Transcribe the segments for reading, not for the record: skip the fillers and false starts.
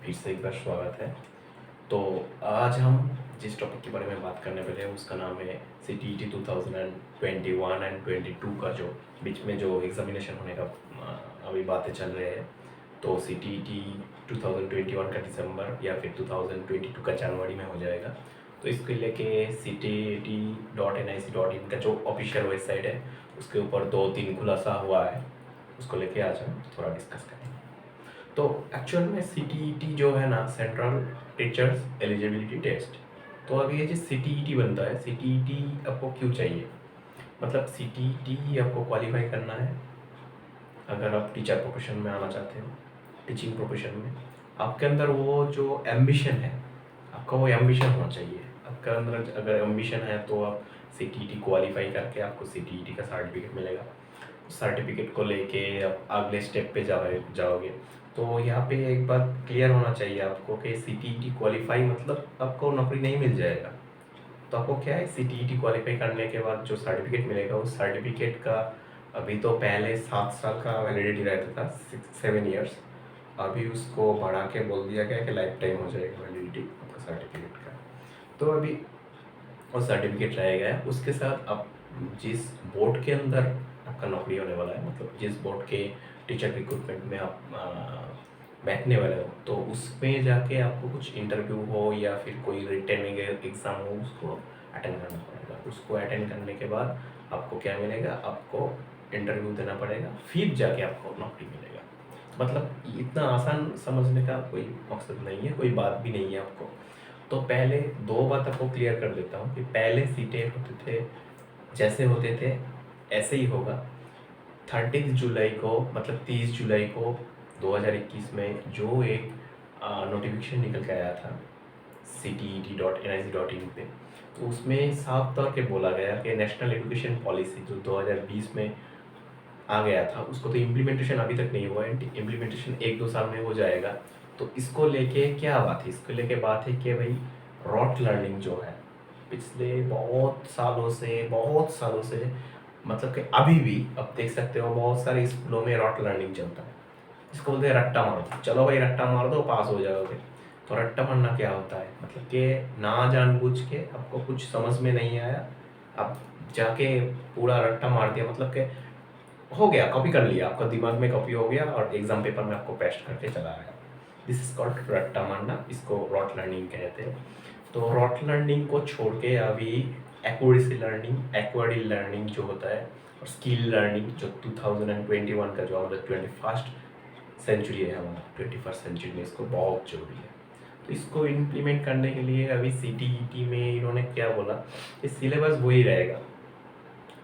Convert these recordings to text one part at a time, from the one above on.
फिर से एक बार स्वागत है। तो आज हम जिस टॉपिक के बारे में बात करने वाले हैं उसका नाम है CTET 2021 एंड 22 का जो बीच में जो एग्जामिनेशन होने का अभी बातें चल रहे हैं। तो CTET 2021 का दिसंबर या फिर 2022 का जनवरी में हो जाएगा। तो इसके लेके CTET.nic.in का जो ऑफिशियल वेबसाइट है उसके ऊपर 2-3 खुलासा हुआ है, उसको लेके आज हम थोड़ा डिस्कस करेंगे। तो एक्चुअल में CTET जो है ना, सेंट्रल टीचर्स एलिजिबिलिटी टेस्ट। तो अब ये जो CTET बनता है, CTET आपको क्यों चाहिए? मतलब CTET आपको क्वालिफाई करना है अगर आप टीचर प्रोफेशन में आना चाहते हो, टीचिंग प्रोफेशन में। आपके अंदर वो जो एम्बिशन है, आपका वो एम्बिशन होना चाहिए। आपके अंदर अगर एम्बिशन है तो आप CTET क्वालिफाई करके आपको CTET का सर्टिफिकेट मिलेगा। सर्टिफिकेट को लेके आप अगले स्टेप पे जाओगे। तो यहाँ पे एक बात क्लियर होना चाहिए आपको कि CTET क्वालिफाई मतलब आपको नौकरी नहीं मिल जाएगा। तो आपको क्या है, CTET क्वालिफाई करने के बाद जो सर्टिफिकेट मिलेगा उस सर्टिफिकेट का अभी तो पहले 7 साल का वैलिडिटी रहता था, 7 ईयर्स। अभी उसको बढ़ा के बोल दिया गया कि लाइफ टाइम हो जाएगा वैलिडिटी आपका सर्टिफिकेट का। तो अभी वो सर्टिफिकेट रहेगा है, उसके साथ आप जिस बोर्ड के अंदर आपका नौकरी होने वाला है, मतलब जिस बोर्ड के टीचर रिक्रूटमेंट में आप बैठने वाले हो, तो उसमें जाके आपको कुछ इंटरव्यू हो या फिर कोई रिटन एग्ज़ाम हो, उसको अटेंड करना पड़ेगा। उसको अटेंड करने के बाद आपको क्या मिलेगा, आपको इंटरव्यू देना पड़ेगा, फिर जाके आपको नौकरी मिलेगा। मतलब इतना आसान समझने का कोई मकसद नहीं है, कोई बात भी नहीं है आपको। तो पहले 2 बात आपको क्लियर कर देता हूँ कि पहले सीटें होते थे, जैसे होते थे ऐसे ही होगा। 30 जुलाई को, मतलब 30 जुलाई को 2021 में जो एक नोटिफिकेशन निकल के आया था CTET.nic.in पे, तो उसमें साफ तौर पे बोला गया कि नेशनल एजुकेशन पॉलिसी जो 2020 में आ गया था, उसको तो इम्प्लीमेंटेशन अभी तक नहीं हुआ है। इम्प्लीमेंटेशन 1-2 साल में हो जाएगा। तो इसको लेके क्या बात है, इसको लेके बात है कि भाई रॉट लर्निंग जो है पिछले बहुत सालों से, मतलब कि अभी भी आप देख सकते हो बहुत सारे स्कूलों में रॉट लर्निंग चलता है। इसको बोलते हैं रट्टा मार दो, चलो भाई रट्टा मार दो पास हो जाओगे। तो रट्टा मारना क्या होता है, मतलब कि ना जानबूझ के आपको कुछ समझ में नहीं आया, आप जाके पूरा रट्टा मार दिया, मतलब कि हो गया, कॉपी कर लिया, आपका दिमाग में कॉपी हो गया और एग्जाम पेपर में आपको पेस्ट करके चला आया। दिस इज कॉल्ड रट्टा मारना, इसको रॉट लर्निंग कहते हैं। तो रॉट लर्निंग को छोड़ के अभी एक्यूरेसी लर्निंग, एक्वायर्ड लर्निंग जो होता है, और स्किल लर्निंग जो 2021 का जो हमारा 21st सेंचुरी है, हमारा 21st सेंचुरी में इसको बहुत जरूरी है। तो इसको इम्प्लीमेंट करने के लिए अभी CTET में इन्होंने क्या बोला कि सिलेबस वही रहेगा।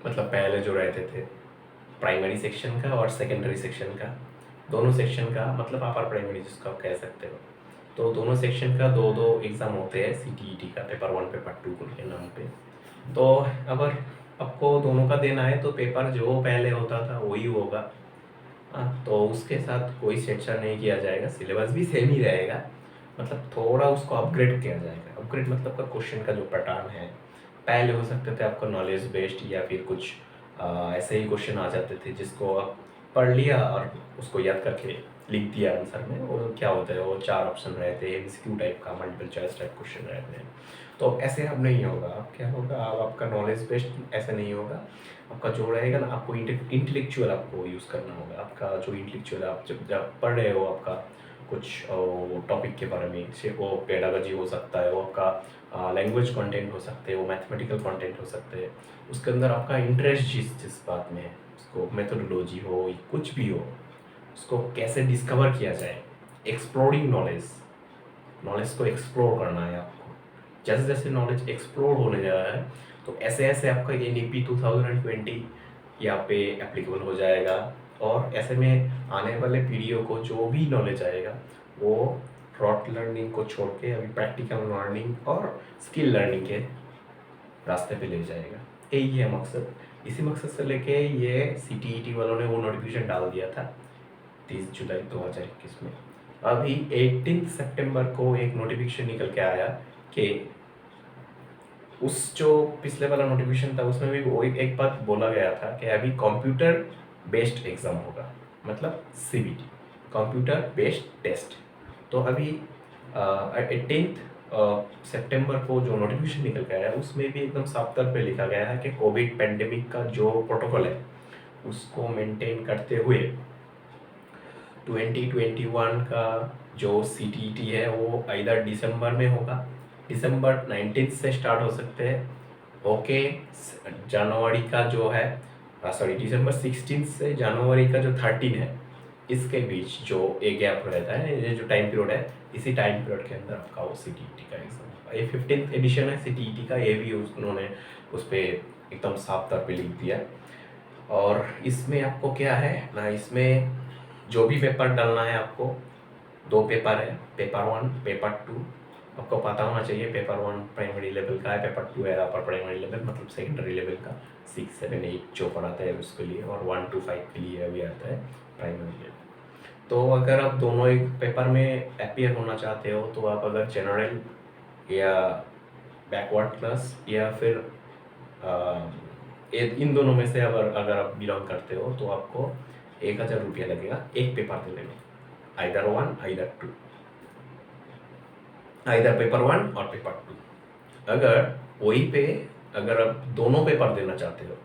मतलब पहले जो रहते थे प्राइमरी सेक्शन का और सेकेंडरी सेक्शन का, दोनों सेक्शन का, मतलब अपर प्राइमरी जिसको आप कह सकते हो, तो दोनों सेक्शन का 2-2 एग्ज़ाम होते हैं CTET का, पेपर 1 पेपर 2 के नाम पे। तो अगर आपको दोनों का देना है तो पेपर जो पहले होता था वही होगा। तो उसके साथ कोई छेड़छाड़ नहीं किया जाएगा, सिलेबस भी सेम ही रहेगा, मतलब थोड़ा उसको अपग्रेड किया जाएगा। अपग्रेड मतलब का क्वेश्चन का जो पैटर्न है, पहले हो सकते थे आपको नॉलेज बेस्ड या फिर कुछ ऐसे ही क्वेश्चन आ जाते थे जिसको आप पढ़ लिया और उसको याद करके लिख दिया आंसर में। वो क्या होता है, वो 4 ऑप्शन रहते हैं, MCQ टाइप का, मल्टीपल चॉइस टाइप क्वेश्चन रहते हैं। तो ऐसे अब नहीं होगा। अब क्या होगा, अब आपका नॉलेज बेस्ड ऐसे नहीं होगा। आपका जो रहेगा ना, आपको इंटेलेक्चुअल आपको यूज़ करना होगा। आपका जो इंटेलेक्चुअल आप जब पढ़ रहे हो, आपका कुछ टॉपिक के बारे में, से वो पेडागोजी हो सकता है, वो आपका लैंग्वेज कंटेंट हो सकते हैं, वो मैथमेटिकल कंटेंट हो सकते हैं। उसके अंदर आपका इंटरेस्ट जिस जिस बात में है, उसको मेथोडोलॉजी हो, कुछ भी हो, उसको कैसे डिस्कवर किया जाए, एक्सप्लोरिंग नॉलेज, नॉलेज को एक्सप्लोर करना है आपको। जैसे जैसे नॉलेज एक्सप्लोर होने जा रहा है, तो ऐसे ऐसे आपका NEP 2020 यहाँ पे एप्लीकेबल हो जाएगा। और ऐसे में आने वाले पीढ़ियों को जो भी नॉलेज आएगा वो रॉट लर्निंग को छोड़ के अभी प्रैक्टिकल लर्निंग और स्किल लर्निंग के रास्ते पे ले जाएगा। यही है मकसद। इसी मकसद से लेके ये CTET वालों ने वो नोटिफिकेशन डाल दिया था 30 जुलाई 2021 में। अभी 18 सितंबर को एक नोटिफिकेशन निकल के आया कि उस जो पिछले वाला नोटिफिकेशन था उसमें भी वो एक बात बोला गया था कि अभी कंप्यूटर बेस्ड एग्जाम होगा, मतलब CBT, कंप्यूटर बेस्ड टेस्ट। तो अभी 18 सितंबर को जो नोटिफिकेशन निकल के आया उसमें भी एकदम साफ तौर पे लिखा गया है कि कोविड पेंडेमिक का जो प्रोटोकॉल है उसको मेंटेन करते हुए 2021 का जो CTET है वो इधर दिसंबर में होगा, दिसंबर 19 से स्टार्ट हो सकते हैं। ओके, जनवरी का जो है सॉरी दिसंबर 16 से जनवरी का जो 13 है इसके बीच जो एक गैप रहता है, ये जो टाइम पीरियड है इसी टाइम पीरियड के अंदर आपका वो CTET का एग्जाम होगा। ये 15th एडिशन है CTET का, ये भी उन्होंने उस पर एकदम साफ तौर पे लिख दिया है। और इसमें आपको क्या है ना, इसमें जो भी पेपर डालना है आपको, 2 पेपर है, पेपर 1 पेपर 2। आपको पता होना चाहिए पेपर 1 प्राइमरी लेवल का है, पेपर 2 है अपर प्राइमरी लेवल मतलब सेकेंडरी लेवल का 6, 7, 8 जो पढ़ाता है उसके लिए, और 1 to 5 के लिए अभी आता है प्राइमरी लेवल। तो अगर आप दोनों एक पेपर में अपीयर होना चाहते हो तो आप अगर जनरल या बैकवर्ड क्लास या फिर इन दोनों में से अगर आप बिलोंग करते हो तो आपको 1000 रुपया लगेगा एक पेपर देने में, आइदर 1 आइदर 2, आइदर पेपर 1 और पेपर 2। अगर वही पे अगर आप दोनों पेपर देना चाहते हो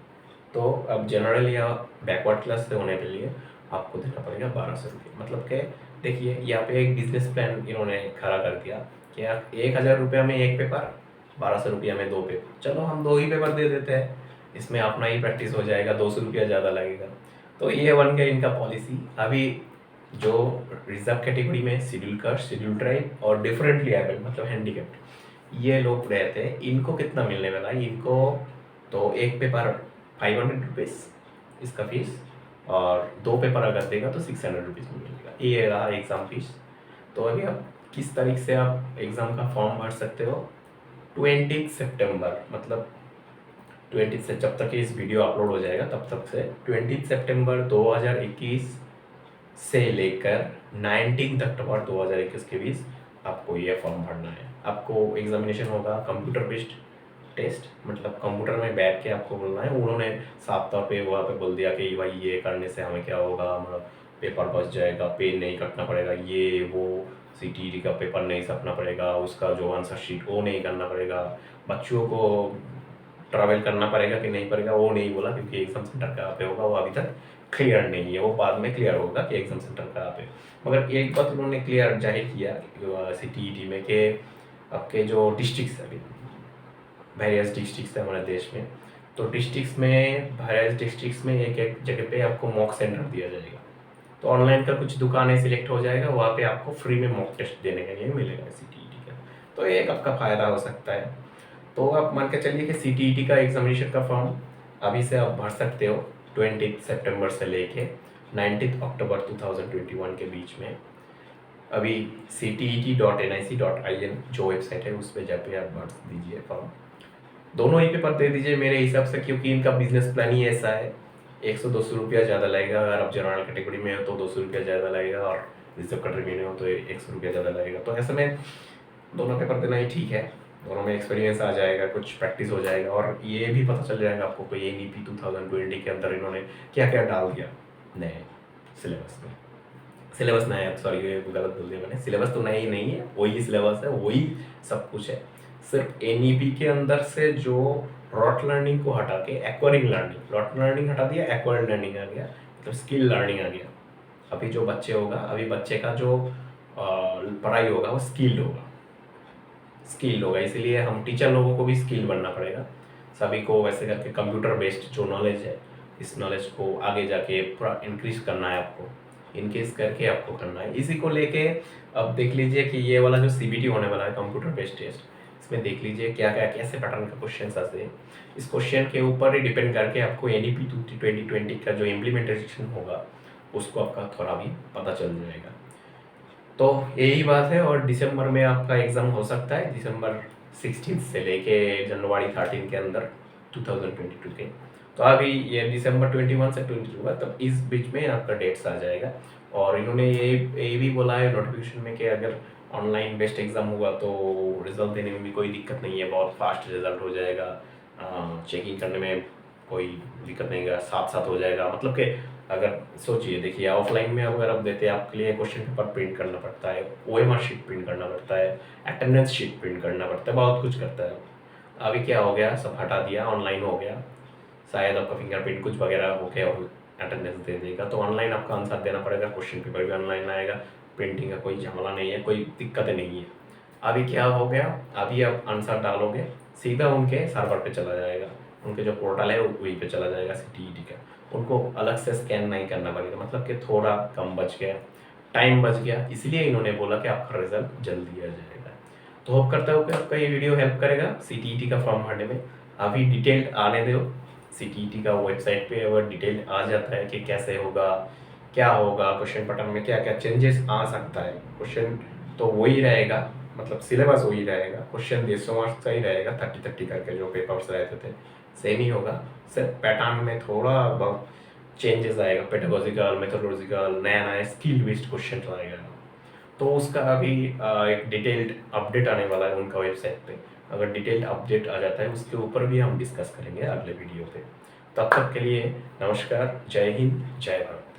तो अब जनरल या बैकवर्ड क्लास से होने के लिए आपको देना पड़ेगा 1200 रुपये। मतलब कि देखिए यहाँ पे एक बिजनेस प्लान इन्होंने खड़ा कर दिया कि 1000 रुपया में एक पेपर, 1200 रुपया में 2 पेपर, चलो हम 2 ही पेपर दे देते हैं, इसमें अपना ही प्रैक्टिस हो जाएगा, 200 रुपया ज़्यादा लगेगा। तो ये बन गया इनका पॉलिसी। अभी जो रिजर्व कैटेगरी में शेड्यूल कास्ट, शेड्यूल ट्राइब और डिफरेंटली एबल मतलब हैंडीकैप्ड ये लोग रहते हैं, इनको कितना मिलने वाला है, इनको तो एक पेपर 500 रुपीज़ इसका फीस, और 2 पेपर अगर देगा तो 600 रुपीज़ में मिलेगा। ये रहा एग्ज़ाम फीस। तो अभी आप किस तारीख से आप एग्ज़ाम का फॉर्म भर सकते हो, 20 सितंबर मतलब 20 से जब तक इस वीडियो अपलोड हो जाएगा तब तक से 20 सितंबर 2021 से लेकर 19 अक्टूबर 2021 के बीच आपको ये फॉर्म भरना है। आपको एग्जामिनेशन होगा कंप्यूटर बेस्ड टेस्ट, मतलब कंप्यूटर में बैठ के आपको बोलना है। उन्होंने साफ तौर पे वहाँ पे बोल दिया कि भाई ये करने से हमें क्या होगा, हमारा पेपर बच जाएगा, पे नहीं कटना पड़ेगा, ये वो CTET का पेपर नहीं छपना पड़ेगा, उसका जो आंसर शीट वो नहीं करना पड़ेगा, बच्चों को ट्रैवल करना पड़ेगा कि नहीं पड़ेगा वो नहीं बोला, क्योंकि एग्जाम सेंटर कहाँ पे होगा वो अभी तक क्लियर नहीं है, वो बाद में क्लियर होगा कि एग्जाम सेंटर कहाँ पे। मगर एक बात उन्होंने क्लियर जाहिर किया CTET में कि आपके जो डिस्ट्रिक्ट अभी वेरियस डिस्ट्रिक्ट्स है हमारे देश में, तो डिस्ट्रिक्ट्स में वेरियस डिस्ट्रिक्ट्स में एक एक जगह पे आपको मॉक सेंटर दिया जाएगा। तो ऑनलाइन का कुछ दुकानें सिलेक्ट हो जाएगा, वहाँ पे आपको फ्री में मॉक टेस्ट देने के लिए मिलेगा CTET का। तो एक आपका फ़ायदा हो सकता है। तो आप मान के चलिए कि CTET का एग्जामिनेशन का फॉर्म अभी से आप भर सकते हो 20 सितंबर से लेके 19 अक्टूबर 2021 के बीच में। अभी ctet.nic.in जो वेबसाइट है उस पर जाके आप भर दीजिए फॉर्म, दोनों ही पेपर दे दीजिए मेरे हिसाब से, क्योंकि इनका बिजनेस प्लान ही ऐसा है। 100-200 रुपया ज़्यादा लगेगा, अगर आप जनरल कैटेगरी में हो तो 200 रुपया ज़्यादा लगेगा, और रिजर्व कैटेगरी में हो तो 100 रुपया ज़्यादा लगेगा। तो ऐसे में दोनों पेपर देना ही ठीक है, दोनों में एक्सपीरियंस आ जाएगा, कुछ प्रैक्टिस हो जाएगा, और ये भी पता चल जाएगा आपको कि NEP 2020 के अंदर इन्होंने क्या क्या डाल दिया नए सिलेबस में। सिलेबस नया है, सॉरी ये गलत बोल दिया मैंने, सिलेबस तो नया ही नहीं है, वही सिलेबस है, वही सब कुछ है। सिर्फ NEP के अंदर से जो रॉट लर्निंग को हटा के एक्वायरिंग लर्निंग, रॉट लर्निंग हटा दिया, एक्वायर्ड लर्निंग आ गया, मतलब स्किल लर्निंग आ गया। अभी जो बच्चे होगा, अभी बच्चे का जो पढ़ाई होगा वो स्किल्ड होगा, स्किल होगा, इसीलिए हम टीचर लोगों को भी स्किल बनना पड़ेगा सभी को, वैसे करके कंप्यूटर बेस्ड जो नॉलेज है इस नॉलेज को आगे जाके पूरा इंक्रीज करना है आपको, इनकेस करके आपको करना है। इसी को लेके अब देख लीजिए कि ये वाला जो CBT होने वाला है कंप्यूटर बेस्ड टेस्ट, इसमें देख लीजिए क्या क्या कैसे पैटर्न का क्वेश्चन आते हैं। इस क्वेश्चन के ऊपर ही डिपेंड करके आपको NEP 2020 का जो इम्प्लीमेंटेशन होगा उसको आपका थोड़ा भी पता चल जाएगा। तो यही बात है, और दिसंबर में आपका एग्ज़ाम हो सकता है, दिसंबर 16 से लेके जनवरी 13 के अंदर 2022 के। तो अभी ये दिसंबर 21 से 22 हुआ, तब इस बीच में आपका डेट्स आ जाएगा। और इन्होंने ये भी बोला है नोटिफिकेशन में कि अगर ऑनलाइन बेस्ड एग्ज़ाम हुआ तो रिजल्ट देने में भी कोई दिक्कत नहीं है, बहुत फास्ट रिजल्ट हो जाएगा, चेकिंग करने में कोई दिक्कत नहीं है, साथ साथ हो जाएगा, मतलब कि अगर सोचिए, देखिए ऑफलाइन में अगर आप देते हैं, आपके लिए क्वेश्चन पेपर प्रिंट करना पड़ता है, ओएमआर शीट प्रिंट करना पड़ता है, अटेंडेंस शीट प्रिंट करना पड़ता है, बहुत कुछ करता है। अभी क्या हो गया, सब हटा दिया, ऑनलाइन हो गया। शायद आपका फिंगरप्रिंट कुछ वगैरह हो गया और अटेंडेंस दे देगा, तो ऑनलाइन आपका आंसर देना पड़ेगा, क्वेश्चन पेपर भी ऑनलाइन आएगा, प्रिंटिंग का कोई झमेला नहीं है, कोई दिक्कत नहीं है। अभी क्या हो गया, अभी आप आंसर डालोगे सीधा उनके सर्वर पे चला जाएगा, उनके जो पोर्टल है वहीं पे चला जाएगा सीटीईटी का, उनको अलग से स्कैन नहीं करना पड़ेगा, मतलब कि थोड़ा कम बच गया, टाइम बच गया, इसलिए इन्होंने बोला कि आपका रिजल्ट जल्दी आ जाएगा। तो होप करता हूँ कि आपका ये वीडियो हेल्प करेगा सीटीईटी का फॉर्म भरने में। अभी डिटेल आने दो, सीटीईटी का वेबसाइट पे अगर डिटेल आ जाता है कि कैसे होगा, क्या होगा, क्वेश्चन पैटर्न में क्या क्या चेंजेस आ सकता है। क्वेश्चन तो वही रहेगा, मतलब सिलेबस वही रहेगा, क्वेश्चन 150 मार्क्स का ही रहेगा, 30-30 करके जो पेपर्स रहते थे सेम ही होगा, सिर्फ पैटर्न में थोड़ा बहुत चेंजेस आएगा, पेडागोजिकल, मेथोडोलॉजिकल, नया नया स्किल बेस्ड क्वेश्चन आएगा। तो उसका अभी एक डिटेल्ड अपडेट आने वाला है उनका वेबसाइट पे। अगर डिटेल्ड अपडेट आ जाता है उसके ऊपर भी हम डिस्कस करेंगे अगले वीडियो पे। तब तक के लिए नमस्कार, जय हिंद, जय भारत।